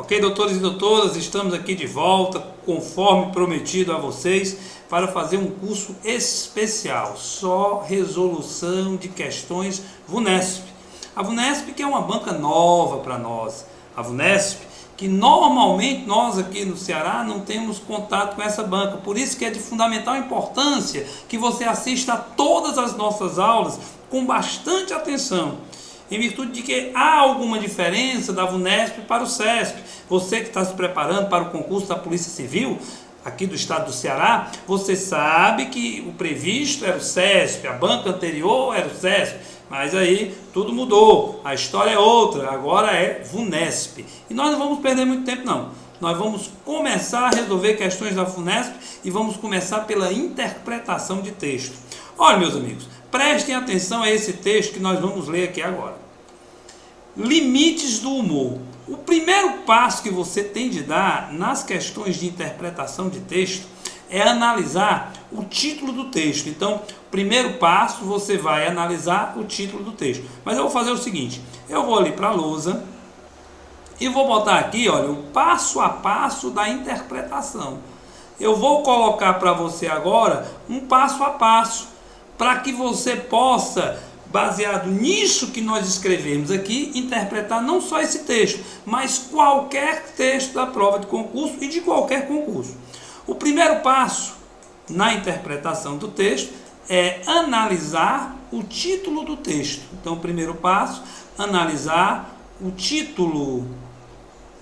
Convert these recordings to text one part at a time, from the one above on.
Ok, doutores e doutoras, estamos aqui de volta, conforme prometido a vocês, para fazer um curso especial, só resolução de questões VUNESP. A VUNESP que é uma banca nova para nós, a VUNESP que normalmente nós aqui no Ceará não temos contato com essa banca, por isso que é de fundamental importância que você assista a todas as nossas aulas com bastante atenção, em virtude de que há alguma diferença da VUNESP para o CESP. Você que está se preparando para o concurso da Polícia Civil, aqui do estado do Ceará, você sabe que o previsto era o CESP, a banca anterior era o CESP, mas aí tudo mudou, a história é outra, agora é VUNESP. E nós não vamos perder muito tempo não, nós vamos começar a resolver questões da VUNESP e vamos começar pela interpretação de texto. Olha, meus amigos, prestem atenção a esse texto que nós vamos ler aqui agora. Limites do humor. O primeiro passo que você tem de dar nas questões de interpretação de texto é analisar o título do texto. Então, primeiro passo, você vai analisar o título do texto. Mas eu vou fazer o seguinte, eu vou ali para a lousa e vou botar aqui, olha, o passo a passo da interpretação. Eu vou colocar para você agora um passo a passo, para que você possa, baseado nisso que nós escrevemos aqui, interpretar não só esse texto, mas qualquer texto da prova de concurso e de qualquer concurso. O primeiro passo na interpretação do texto é analisar o título do texto. Então, o primeiro passo, analisar o título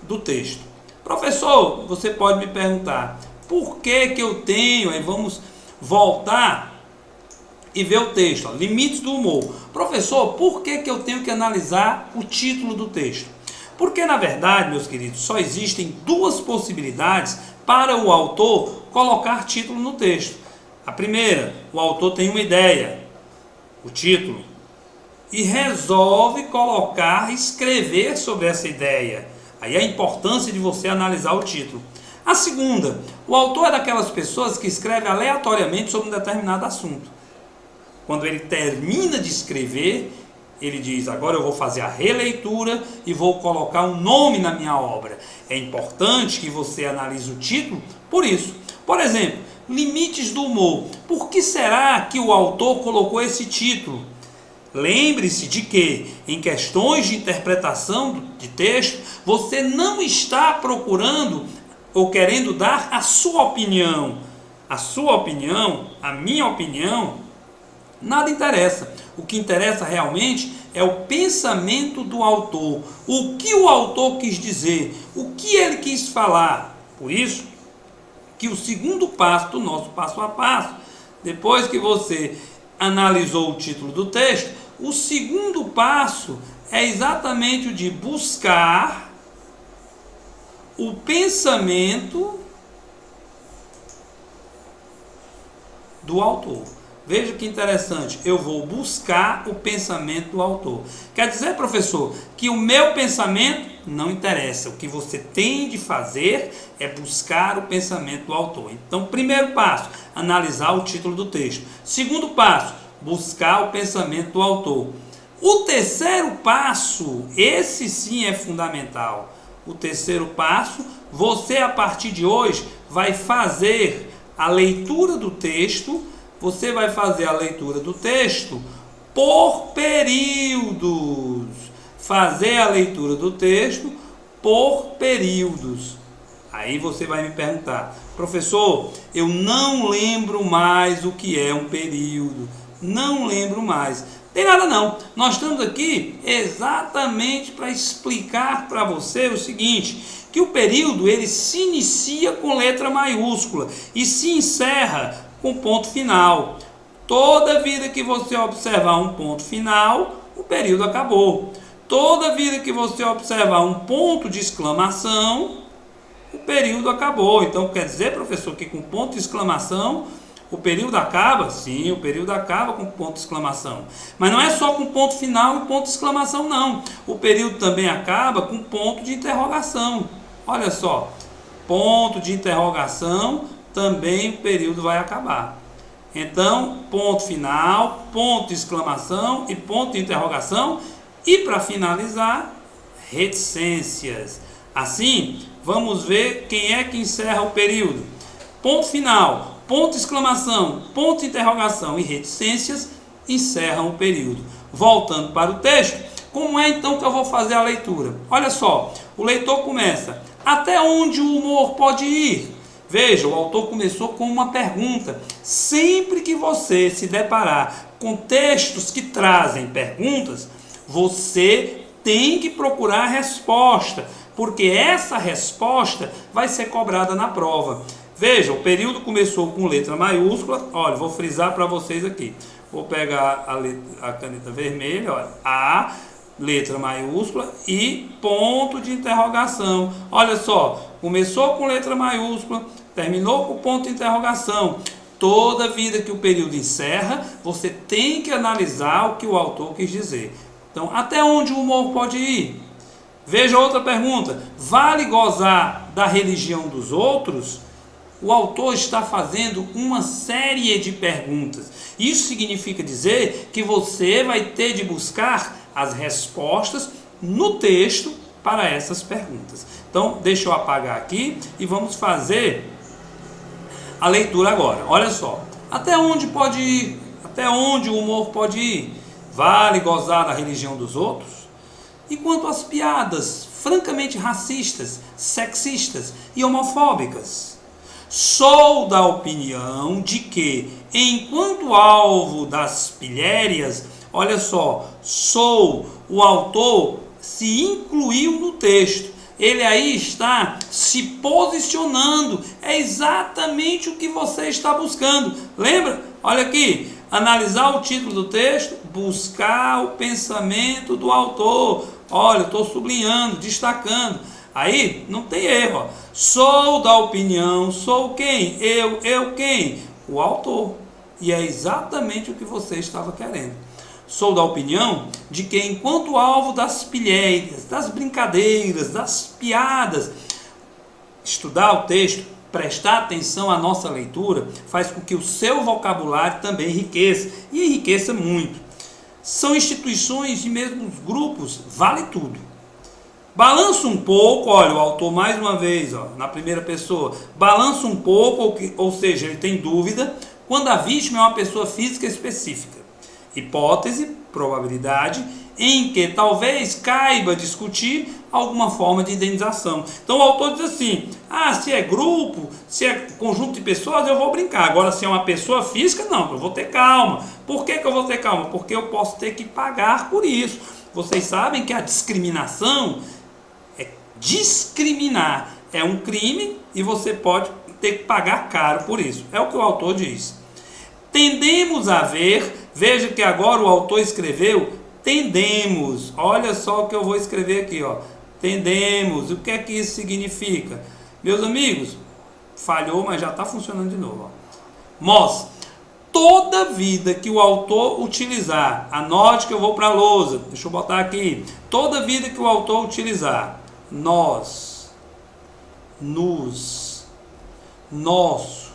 do texto. Professor, você pode me perguntar, por que que eu tenho, aí vamos voltar e ver o texto, ó, limites do humor. Professor, por que que eu tenho que analisar o título do texto? Porque, na verdade, meus queridos, só existem duas possibilidades para o autor colocar título no texto. A primeira, o autor tem uma ideia, o título, e resolve colocar, escrever sobre essa ideia. Aí a importância de você analisar o título. A segunda, o autor é daquelas pessoas que escreve aleatoriamente sobre um determinado assunto. Quando ele termina de escrever, ele diz, agora eu vou fazer a releitura e vou colocar um nome na minha obra. É importante que você analise o título por isso. Por exemplo, limites do humor. Por que será que o autor colocou esse título? Lembre-se de que, em questões de interpretação de texto, você não está procurando ou querendo dar a sua opinião. A sua opinião, a minha opinião, nada interessa. O que interessa realmente é o pensamento do autor. O que o autor quis dizer, o que ele quis falar. Por isso que o segundo passo do nosso passo a passo, depois que você analisou o título do texto, o segundo passo é exatamente o de buscar o pensamento do autor. Veja que interessante, eu vou buscar o pensamento do autor. Quer dizer, professor, que o meu pensamento não interessa. O que você tem de fazer é buscar o pensamento do autor. Então, primeiro passo, analisar o título do texto. Segundo passo, buscar o pensamento do autor. O terceiro passo, esse sim é fundamental. O terceiro passo, você a partir de hoje vai fazer a leitura do texto. Você vai fazer a leitura do texto por períodos. Fazer a leitura do texto por períodos. Aí você vai me perguntar, professor, eu não lembro mais o que é um período. Não lembro mais. Tem nada não. Nós estamos aqui exatamente para explicar para você o seguinte, que o período ele se inicia com letra maiúscula e se encerra com ponto final. Toda vida que você observar um ponto final, o período acabou. Toda vida que você observar um ponto de exclamação, o período acabou. Então quer dizer, professor, que com ponto de exclamação o período acaba? Sim, o período acaba com ponto de exclamação. Mas não é só com ponto final e ponto de exclamação, não. O período também acaba com ponto de interrogação. Olha só, ponto de interrogação, também o período vai acabar. Então, ponto final, ponto de exclamação e ponto de interrogação. E para finalizar, reticências. Assim, vamos ver quem é que encerra o período. Ponto final, ponto de exclamação, ponto de interrogação e reticências encerram o período. Voltando para o texto, como é então que eu vou fazer a leitura? Olha só, o leitor começa: até onde o humor pode ir? Veja, o autor começou com uma pergunta. Sempre que você se deparar com textos que trazem perguntas, você tem que procurar a resposta, porque essa resposta vai ser cobrada na prova. Veja, o período começou com letra maiúscula. Olha, vou frisar para vocês aqui. Vou pegar a caneta vermelha, olha, A, letra maiúscula e ponto de interrogação. Olha só, começou com letra maiúscula, terminou com ponto de interrogação. Toda vida que o período encerra, você tem que analisar o que o autor quis dizer. Então, até onde o humor pode ir? Veja outra pergunta: vale gozar da religião dos outros? O autor está fazendo uma série de perguntas. Isso significa dizer que você vai ter de buscar as respostas no texto para essas perguntas. Então, deixa eu apagar aqui e vamos fazer a leitura agora. Olha só, até onde pode ir? Até onde o humor pode ir? Vale gozar da religião dos outros? E quanto às piadas francamente racistas, sexistas e homofóbicas? Sou da opinião de que, enquanto alvo das pilhérias, olha só, o autor se incluiu no texto. Ele aí está se posicionando. É exatamente o que você está buscando. Lembra? Olha aqui. Analisar o título do texto, buscar o pensamento do autor. Olha, eu estou sublinhando, destacando. Aí não tem erro. Ó. Sou da opinião, sou quem? Eu quem? O autor. E é exatamente o que você estava querendo. Sou da opinião de que, enquanto alvo das pilhérias, das brincadeiras, das piadas, estudar o texto, prestar atenção à nossa leitura, faz com que o seu vocabulário também enriqueça, e enriqueça muito. São instituições e mesmo grupos, vale tudo. Balança um pouco, olha, o autor mais uma vez, ó, na primeira pessoa, balança um pouco, ou seja, ele tem dúvida, quando a vítima é uma pessoa física específica. Hipótese, probabilidade, em que talvez caiba discutir alguma forma de indenização. Então o autor diz assim: se é grupo, se é conjunto de pessoas, eu vou brincar. Agora, se é uma pessoa física, não, eu vou ter calma. Por que eu vou ter calma? Porque eu posso ter que pagar por isso. Vocês sabem que a discriminação discriminar é um crime e você pode ter que pagar caro por isso. É o que o autor diz. Tendemos a ver, veja que agora o autor escreveu tendemos. Olha só o que eu vou escrever aqui, ó. Tendemos. O que é que isso significa? Meus amigos, falhou, mas já está funcionando de novo. Ó. Toda vida que o autor utilizar, anote que eu vou para a lousa, deixa eu botar aqui. Toda vida que o autor utilizar, nós, nos, nosso,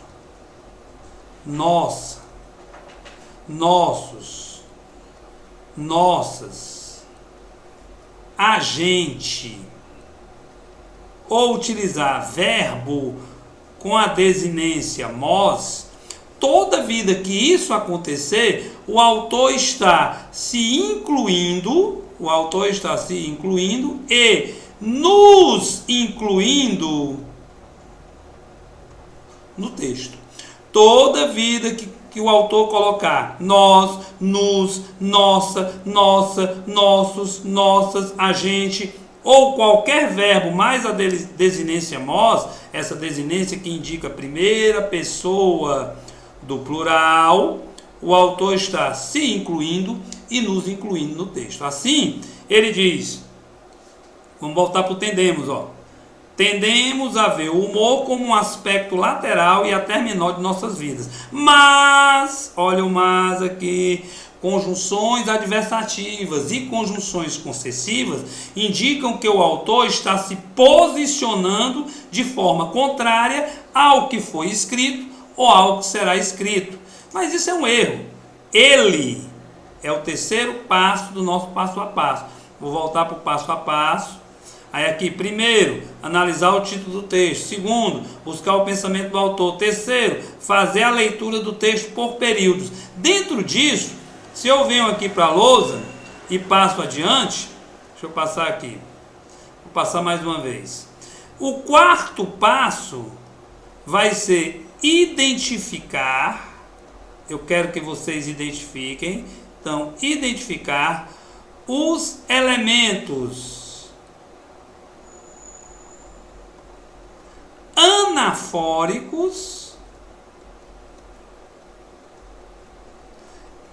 nossa, nossos, nossas, a gente, ou utilizar verbo com a desinência mos, toda vida que isso acontecer, o autor está se incluindo e nos incluindo no texto. Toda vida que o autor colocar nós, nos, nossa, nossos, nossas, a gente, ou qualquer verbo mais a desinência mos, essa desinência que indica a primeira pessoa do plural, o autor está se incluindo e nos incluindo no texto. Assim, ele diz, vamos voltar para o tendemos, ó. Tendemos a ver o humor como um aspecto lateral e até menor de nossas vidas. Mas, olha o mas aqui, conjunções adversativas e conjunções concessivas indicam que o autor está se posicionando de forma contrária ao que foi escrito ou ao que será escrito. Mas isso é um erro. Ele é o terceiro passo do nosso passo a passo. Vou voltar para o passo a passo. Aí aqui, primeiro, analisar o título do texto. Segundo, buscar o pensamento do autor. Terceiro, fazer a leitura do texto por períodos. Dentro disso, se eu venho aqui para a lousa e passo adiante, deixa eu passar aqui, vou passar mais uma vez. O quarto passo vai ser identificar, eu quero que vocês identifiquem, então, identificar os elementos anafóricos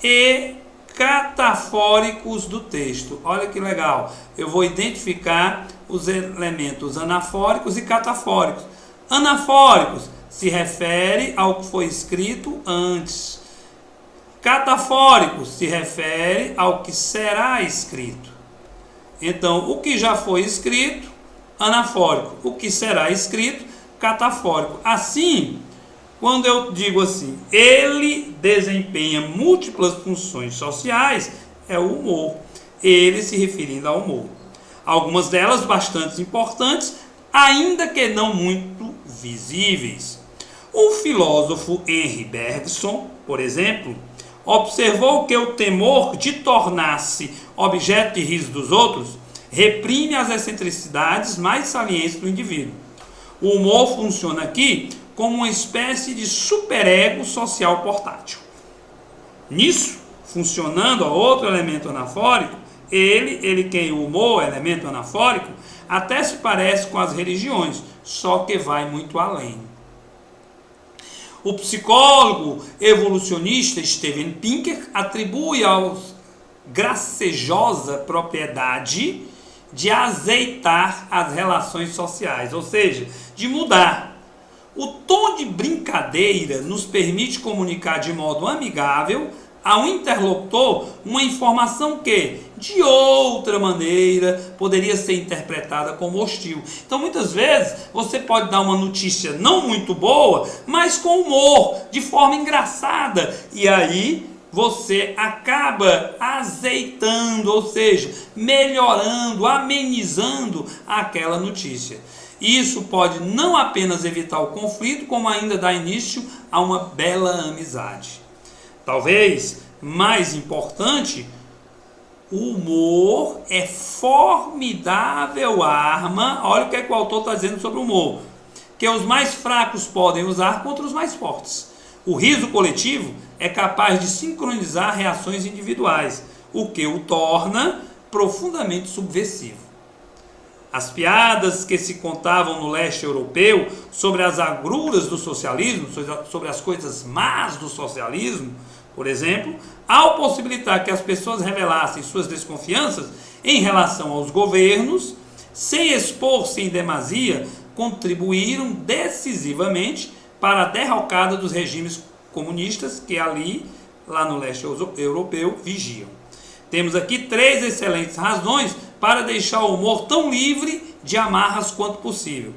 e catafóricos do texto. Olha que legal, eu vou identificar os elementos anafóricos e catafóricos. Anafóricos se refere ao que foi escrito antes. Catafóricos se refere ao que será escrito. Então, o que já foi escrito, anafórico. O que será escrito, catafórico. Assim, quando eu digo assim, ele desempenha múltiplas funções sociais, é o humor. Ele se referindo ao humor. Algumas delas bastante importantes, ainda que não muito visíveis. O filósofo Henri Bergson, por exemplo, observou que o temor de tornar-se objeto de riso dos outros reprime as excentricidades mais salientes do indivíduo. O humor funciona aqui como uma espécie de superego social portátil. Nisso, funcionando a outro elemento anafórico, ele que o humor, elemento anafórico, até se parece com as religiões, só que vai muito além. O psicólogo evolucionista Steven Pinker atribui aos gracejosa propriedade de azeitar as relações sociais, ou seja, de mudar. O tom de brincadeira nos permite comunicar de modo amigável ao interlocutor uma informação que, de outra maneira, poderia ser interpretada como hostil. Então, muitas vezes, você pode dar uma notícia não muito boa, mas com humor, de forma engraçada, e aí você acaba azeitando, ou seja, melhorando, amenizando aquela notícia. Isso pode não apenas evitar o conflito, como ainda dar início a uma bela amizade. Talvez mais importante, o humor é formidável arma. Olha o que o autor está dizendo sobre o humor, que os mais fracos podem usar contra os mais fortes. O riso coletivo é capaz de sincronizar reações individuais, o que o torna profundamente subversivo. As piadas que se contavam no leste europeu sobre as agruras do socialismo, sobre as coisas más do socialismo, por exemplo, ao possibilitar que as pessoas revelassem suas desconfianças em relação aos governos, sem expor-se em demasia, contribuíram decisivamente para a derrocada dos regimes comunistas que lá no leste europeu, vigiam. Temos aqui 3 excelentes razões para deixar o humor tão livre de amarras quanto possível.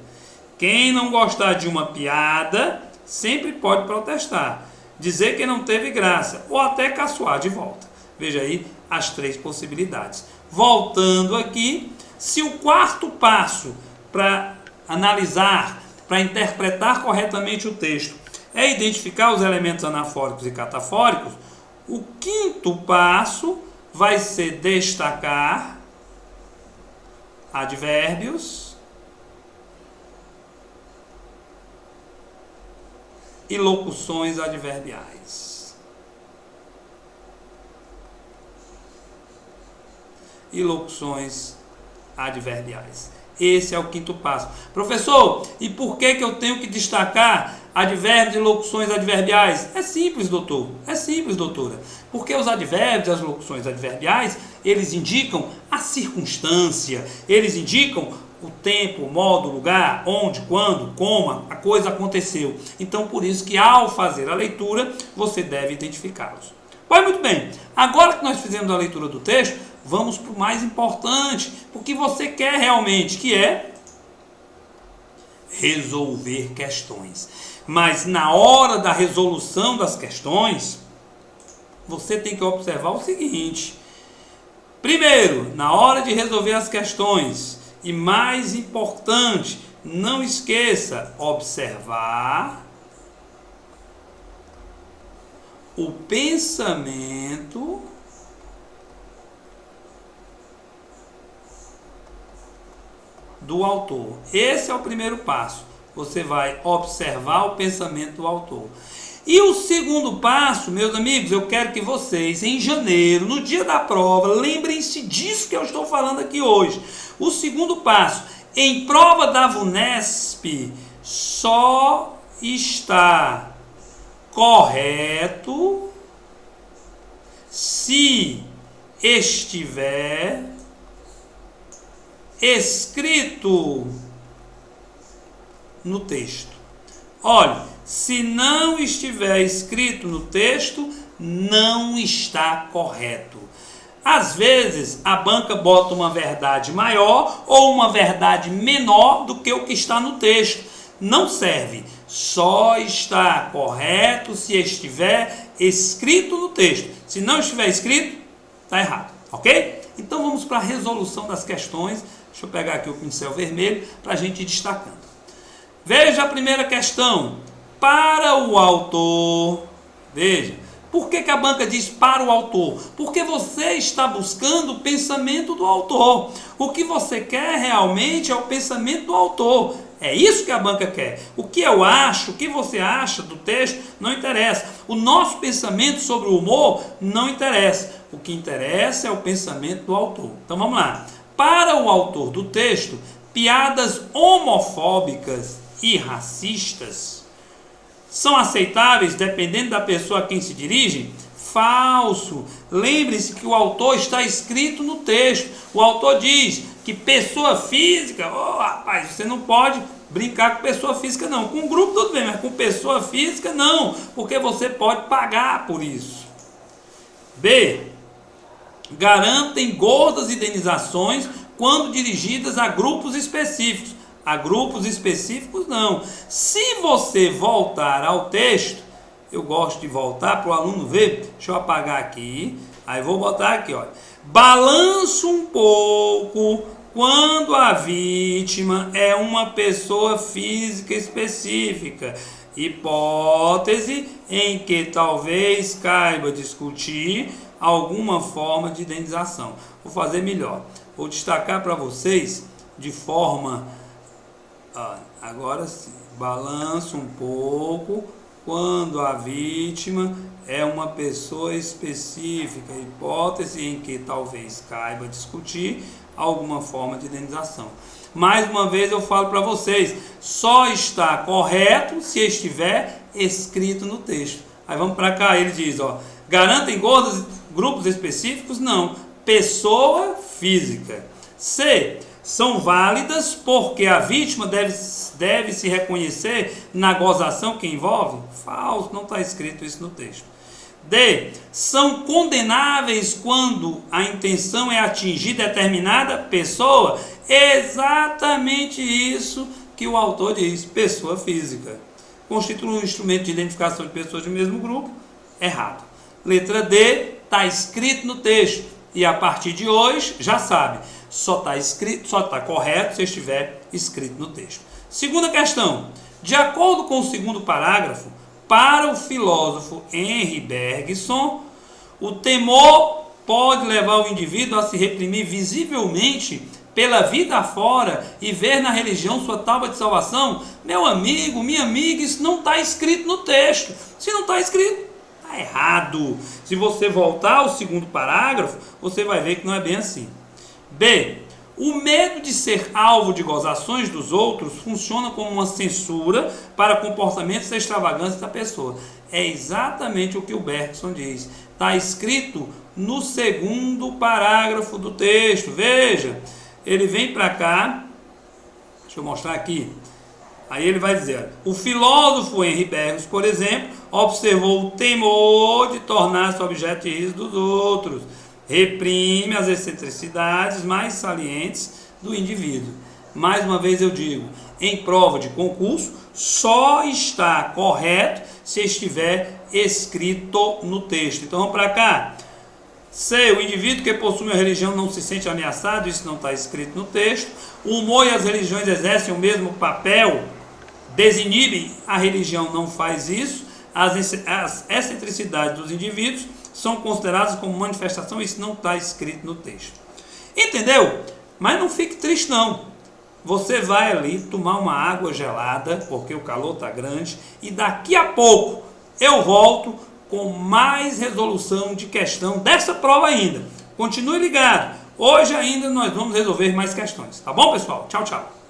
Quem não gostar de uma piada, sempre pode protestar, dizer que não teve graça, ou até caçoar de volta. Veja aí as 3 possibilidades. Voltando aqui, se o quarto passo para analisar, para interpretar corretamente o texto, é identificar os elementos anafóricos e catafóricos, o quinto passo vai ser destacar advérbios e locuções adverbiais. E locuções adverbiais. Esse é o quinto passo. Professor, e por que eu tenho que destacar advérbios e locuções adverbiais? É simples, doutor. É simples, doutora. Porque os advérbios e as locuções adverbiais, eles indicam a circunstância, eles indicam o tempo, o modo, o lugar, onde, quando, como a coisa aconteceu. Então, por isso que ao fazer a leitura, você deve identificá-los. Pois muito bem, agora que nós fizemos a leitura do texto, vamos para o mais importante, o que você quer realmente, que é resolver questões. Mas na hora da resolução das questões, você tem que observar o seguinte: primeiro, na hora de resolver as questões, E mais importante, não esqueça, observar o pensamento do autor. Esse é o primeiro passo. Você vai observar o pensamento do autor. E o segundo passo, meus amigos, eu quero que vocês, em janeiro, no dia da prova, lembrem-se disso que eu estou falando aqui hoje. O segundo passo, em prova da VUNESP, só está correto se estiver escrito no texto. Olha, se não estiver escrito no texto, não está correto. Às vezes, a banca bota uma verdade maior ou uma verdade menor do que o que está no texto. Não serve. Só está correto se estiver escrito no texto. Se não estiver escrito, está errado. Ok? Então vamos para a resolução das questões. Deixa eu pegar aqui o pincel vermelho para a gente ir destacando. Veja a primeira questão. Para o autor, veja, por que a banca diz para o autor? Porque você está buscando o pensamento do autor. O que você quer realmente é o pensamento do autor. É isso que a banca quer. O que eu acho, o que você acha do texto, não interessa. O nosso pensamento sobre o humor não interessa. O que interessa é o pensamento do autor. Então vamos lá. Para o autor do texto, piadas homofóbicas e racistas são aceitáveis dependendo da pessoa a quem se dirige? Falso. Lembre-se que o autor está escrito no texto. O autor diz que pessoa física, rapaz, você não pode brincar com pessoa física não. Com grupo tudo bem, mas com pessoa física não, porque você pode pagar por isso. B. Garantem gordas indenizações quando dirigidas a grupos específicos. A grupos específicos não. Se você voltar ao texto, eu gosto de voltar para o aluno ver. Deixa eu apagar aqui. Aí vou botar aqui, olha. Balanço um pouco quando a vítima é uma pessoa física específica. Hipótese em que talvez caiba discutir alguma forma de indenização. Vou fazer melhor. Vou destacar para vocês de forma... agora sim. Balanço um pouco quando a vítima é uma pessoa específica. Hipótese em que talvez caiba discutir alguma forma de indenização. Mais uma vez eu falo para vocês, só está correto se estiver escrito no texto. Aí vamos para cá, ele diz, garantem grupos específicos? Não. Pessoa física. C. São válidas porque a vítima deve se reconhecer na gozação que envolve? Falso, não está escrito isso no texto. D. São condenáveis quando a intenção é atingir determinada pessoa? Exatamente isso que o autor diz, pessoa física. Constitui um instrumento de identificação de pessoas do mesmo grupo? Errado. Letra D, está escrito no texto. E a partir de hoje, já sabe, só está correto se estiver escrito no texto. Segunda questão. De acordo com o segundo parágrafo, para o filósofo Henri Bergson, o temor pode levar o indivíduo a se reprimir visivelmente pela vida afora e ver na religião sua tábua de salvação? Meu amigo, minha amiga, isso não está escrito no texto. Se não está escrito, está errado. Se você voltar ao segundo parágrafo, você vai ver que não é bem assim. B. O medo de ser alvo de gozações dos outros funciona como uma censura para comportamentos extravagantes da pessoa. É exatamente o que o Bergson diz. Está escrito no segundo parágrafo do texto. Veja, ele vem para cá, deixa eu mostrar aqui. Aí ele vai dizer, o filósofo Henri Bergson, por exemplo, observou o temor de tornar-se objeto de riso dos outros. Reprime as excentricidades mais salientes do indivíduo. Mais uma vez eu digo, em prova de concurso, só está correto se estiver escrito no texto. Então vamos para cá. C. O indivíduo que possui uma religião não se sente ameaçado, isso não está escrito no texto. O humor e as religiões exercem o mesmo papel, desinibem, a religião não faz isso. As excentricidades dos indivíduos são consideradas como manifestação, isso não está escrito no texto. Entendeu? Mas não fique triste não. Você vai ali tomar uma água gelada, porque o calor está grande, e daqui a pouco eu volto com mais resolução de questão dessa prova ainda. Continue ligado. Hoje ainda nós vamos resolver mais questões. Tá bom, pessoal? Tchau, tchau.